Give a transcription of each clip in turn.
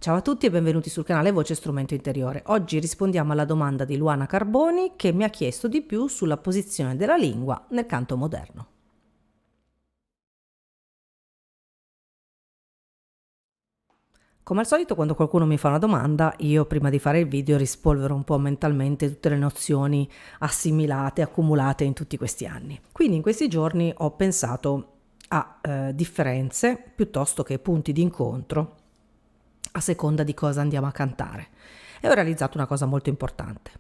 Ciao a tutti e benvenuti sul canale Voce Strumento Interiore. Oggi rispondiamo alla domanda di Luana Carboni che mi ha chiesto di più sulla posizione della lingua nel canto moderno. Come al solito, quando qualcuno mi fa una domanda, io prima di fare il video rispolvero un po' mentalmente tutte le nozioni assimilate, accumulate in tutti questi anni. Quindi in questi giorni ho pensato a differenze piuttosto che punti di incontro a seconda di cosa andiamo a cantare, e ho realizzato una cosa molto importante.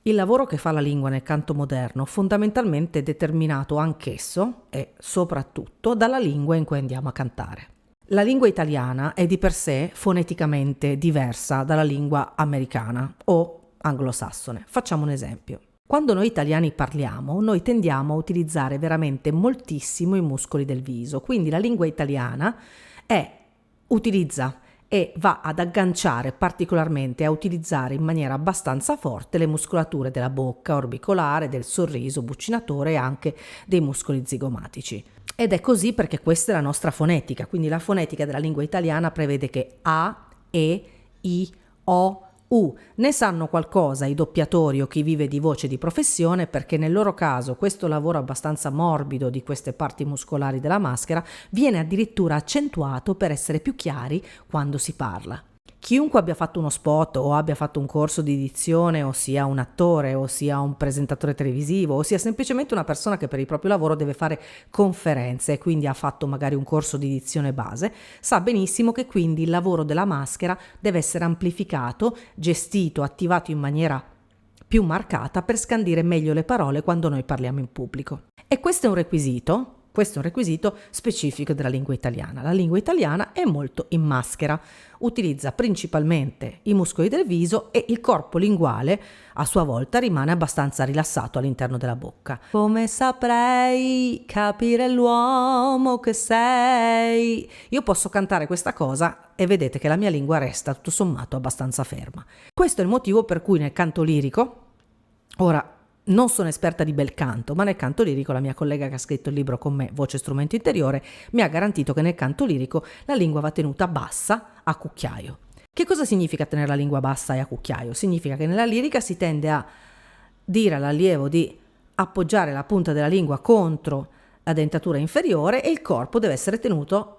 Il lavoro che fa la lingua nel canto moderno fondamentalmente è determinato anch'esso e soprattutto dalla lingua in cui andiamo a cantare. La lingua italiana è di per sé foneticamente diversa dalla lingua americana o anglosassone. Facciamo un esempio. Quando noi italiani parliamo, noi tendiamo a utilizzare veramente moltissimo i muscoli del viso, quindi la lingua italiana utilizza e va ad agganciare particolarmente, a utilizzare in maniera abbastanza forte le muscolature della bocca orbicolare, del sorriso buccinatore e anche dei muscoli zigomatici. Ed è così perché questa è la nostra fonetica, quindi la fonetica della lingua italiana prevede che A, E, I, O, U. Ne sanno qualcosa i doppiatori o chi vive di voce di professione, perché nel loro caso questo lavoro abbastanza morbido di queste parti muscolari della maschera viene addirittura accentuato per essere più chiari quando si parla. Chiunque abbia fatto uno spot o abbia fatto un corso di dizione, o sia un attore o sia un presentatore televisivo o sia semplicemente una persona che per il proprio lavoro deve fare conferenze e quindi ha fatto magari un corso di dizione base, sa benissimo che quindi il lavoro della maschera deve essere amplificato, gestito, attivato in maniera più marcata per scandire meglio le parole quando noi parliamo in pubblico. E questo è un requisito specifico della lingua italiana. La lingua italiana è molto in maschera, utilizza principalmente i muscoli del viso e il corpo linguale a sua volta rimane abbastanza rilassato all'interno della bocca. Come saprei capire l'uomo che sei? Io posso cantare questa cosa e vedete che la mia lingua resta tutto sommato abbastanza ferma. Questo è il motivo per cui nel canto lirico, ora non sono esperta di bel canto, ma nel canto lirico la mia collega che ha scritto il libro con me, Voce Strumento Interiore, mi ha garantito che nel canto lirico la lingua va tenuta bassa a cucchiaio. Che cosa significa tenere la lingua bassa e a cucchiaio? Significa che nella lirica si tende a dire all'allievo di appoggiare la punta della lingua contro la dentatura inferiore e il corpo deve essere tenuto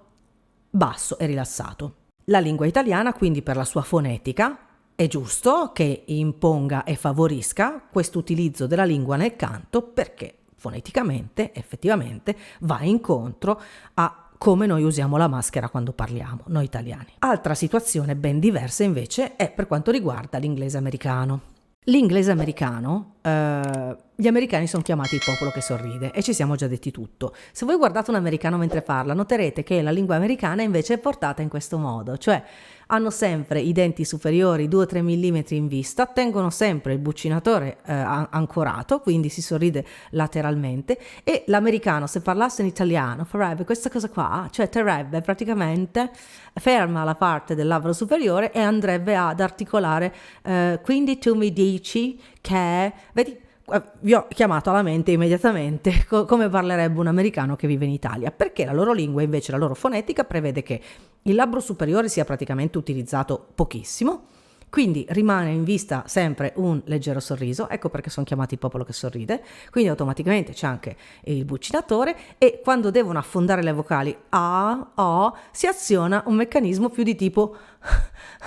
basso e rilassato. La lingua italiana, quindi, per la sua fonetica, è giusto che imponga e favorisca questo utilizzo della lingua nel canto perché foneticamente, effettivamente, va incontro a come noi usiamo la maschera quando parliamo, noi italiani. Altra situazione ben diversa invece è per quanto riguarda l'inglese americano. L'inglese americano, gli americani sono chiamati il popolo che sorride e ci siamo già detti tutto. Se voi guardate un americano mentre parla, noterete che la lingua americana invece è portata in questo modo, cioè hanno sempre i denti superiori 2-3 mm in vista, tengono sempre il buccinatore ancorato, quindi si sorride lateralmente, e l'americano, se parlasse in italiano, farebbe questa cosa qua, cioè terrebbe praticamente ferma la parte del labbro superiore e andrebbe ad articolare, quindi tu mi dici che, vedi, vi ho chiamato alla mente immediatamente come parlerebbe un americano che vive in Italia, perché la loro lingua, invece la loro fonetica, prevede che il labbro superiore sia praticamente utilizzato pochissimo, quindi rimane in vista sempre un leggero sorriso, ecco perché sono chiamati il popolo che sorride, quindi automaticamente c'è anche il buccinatore e quando devono affondare le vocali A, O, si aziona un meccanismo più di tipo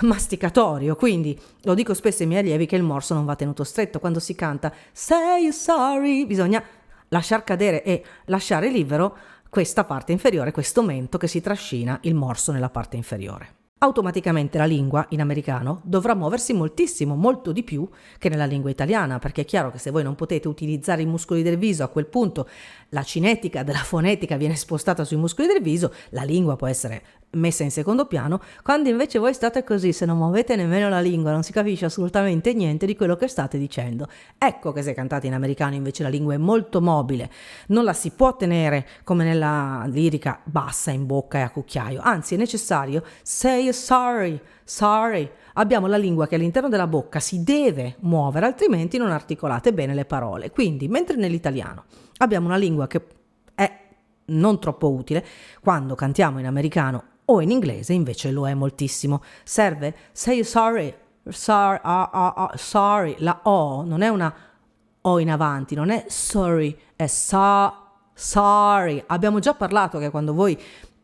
masticatorio, quindi lo dico spesso ai miei allievi che il morso non va tenuto stretto, quando si canta say sorry bisogna lasciar cadere e lasciare libero questa parte inferiore, questo mento che si trascina il morso nella parte inferiore. Automaticamente la lingua in americano dovrà muoversi moltissimo, molto di più che nella lingua italiana, perché è chiaro che se voi non potete utilizzare i muscoli del viso, a quel punto la cinetica della fonetica viene spostata sui muscoli del viso, la lingua può essere messa in secondo piano, quando invece voi state così, se non muovete nemmeno la lingua non si capisce assolutamente niente di quello che state dicendo. Ecco che se cantate in americano invece la lingua è molto mobile, non la si può tenere come nella lirica bassa in bocca e a cucchiaio, anzi è necessario say sorry, sorry. Abbiamo la lingua che all'interno della bocca si deve muovere, altrimenti non articolate bene le parole. Quindi, mentre nell'italiano abbiamo una lingua che è non troppo utile, quando cantiamo in americano o in inglese invece lo è moltissimo. Serve say sorry, sorry, la O non è una O in avanti, non è sorry, è sorry. Abbiamo già parlato che quando voi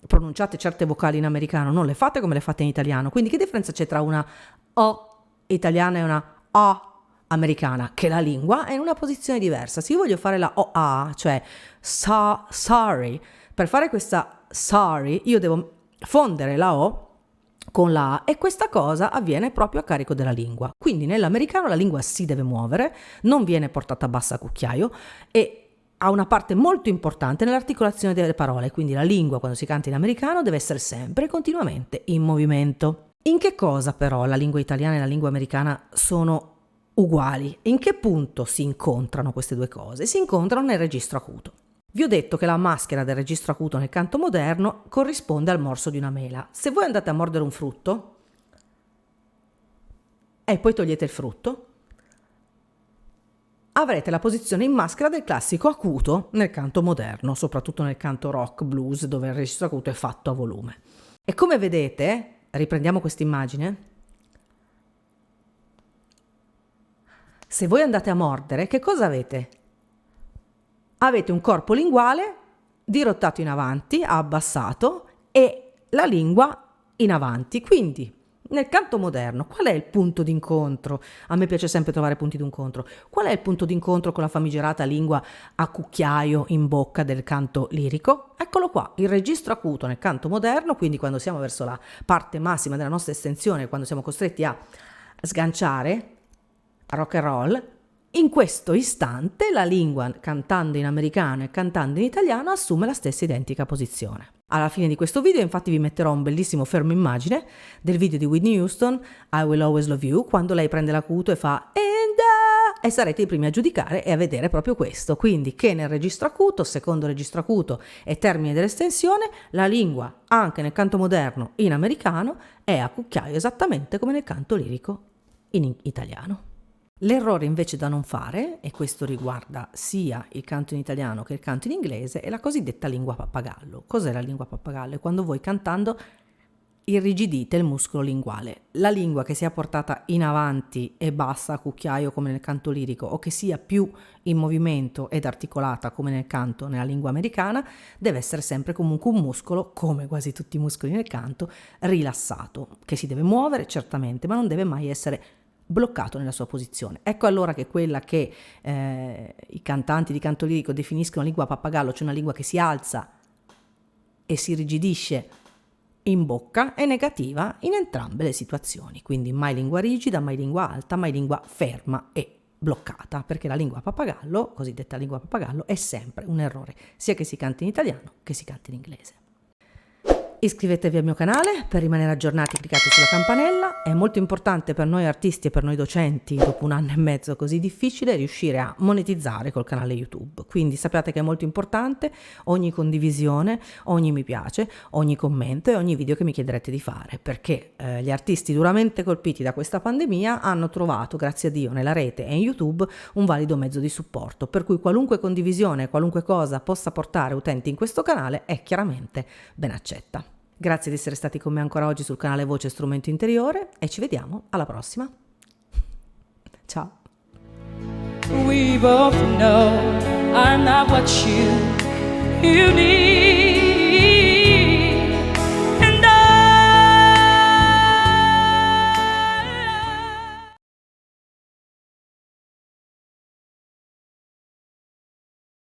pronunciate certe vocali in americano non le fate come le fate in italiano, quindi che differenza c'è tra una O italiana e una O americana? Che la lingua è in una posizione diversa. Se io voglio fare la OA, cioè sorry, per fare questa sorry io devo fondere la O con la A e questa cosa avviene proprio a carico della lingua. Quindi nell'americano la lingua si deve muovere, non viene portata bassa a cucchiaio e ha una parte molto importante nell'articolazione delle parole, quindi la lingua quando si canta in americano deve essere sempre e continuamente in movimento. In che cosa però la lingua italiana e la lingua americana sono uguali? In che punto si incontrano queste due cose? Si incontrano nel registro acuto. Vi ho detto che la maschera del registro acuto nel canto moderno corrisponde al morso di una mela. Se voi andate a mordere un frutto e poi togliete il frutto, avrete la posizione in maschera del classico acuto nel canto moderno, soprattutto nel canto rock blues dove il registro acuto è fatto a volume. E come vedete, riprendiamo questa immagine, se voi andate a mordere, che cosa avete? Avete un corpo linguale dirottato in avanti, abbassato, e la lingua in avanti. Quindi, nel canto moderno, qual è il punto d'incontro? A me piace sempre trovare punti d'incontro. Qual è il punto d'incontro con la famigerata lingua a cucchiaio in bocca del canto lirico? Eccolo qua, il registro acuto nel canto moderno, quindi quando siamo verso la parte massima della nostra estensione, quando siamo costretti a sganciare, a rock and roll. In questo istante la lingua cantando in americano e cantando in italiano assume la stessa identica posizione. Alla fine di questo video infatti vi metterò un bellissimo fermo immagine del video di Whitney Houston, I Will Always Love You, quando lei prende l'acuto e fa e sarete i primi a giudicare e a vedere proprio questo, quindi che nel registro acuto, secondo registro acuto e termine dell'estensione, la lingua anche nel canto moderno in americano è a cucchiaio esattamente come nel canto lirico in italiano. L'errore invece da non fare, e questo riguarda sia il canto in italiano che il canto in inglese, è la cosiddetta lingua pappagallo. Cos'è la lingua pappagallo? È quando voi cantando irrigidite il muscolo linguale. La lingua che sia portata in avanti e bassa a cucchiaio come nel canto lirico o che sia più in movimento ed articolata come nel canto nella lingua americana deve essere sempre comunque un muscolo, come quasi tutti i muscoli nel canto, rilassato, che si deve muovere certamente, ma non deve mai essere bloccato nella sua posizione. Ecco allora che quella che i cantanti di canto lirico definiscono lingua pappagallo, cioè una lingua che si alza e si irrigidisce in bocca, è negativa in entrambe le situazioni. Quindi mai lingua rigida, mai lingua alta, mai lingua ferma e bloccata, perché la lingua pappagallo, cosiddetta lingua pappagallo, è sempre un errore, sia che si canti in italiano che si canti in inglese. Iscrivetevi al mio canale per rimanere aggiornati, cliccate sulla campanella. È molto importante per noi artisti e per noi docenti, dopo un anno e mezzo così difficile, riuscire a monetizzare col canale YouTube. Quindi sappiate che è molto importante ogni condivisione, ogni mi piace, ogni commento e ogni video che mi chiederete di fare, perché gli artisti duramente colpiti da questa pandemia hanno trovato, grazie a Dio, nella rete e in YouTube un valido mezzo di supporto, per cui qualunque condivisione, qualunque cosa possa portare utenti in questo canale è chiaramente ben accetta. Grazie di essere stati con me ancora oggi sul canale Voce Strumento Interiore e ci vediamo alla prossima. Ciao. We both know I'm not what you need.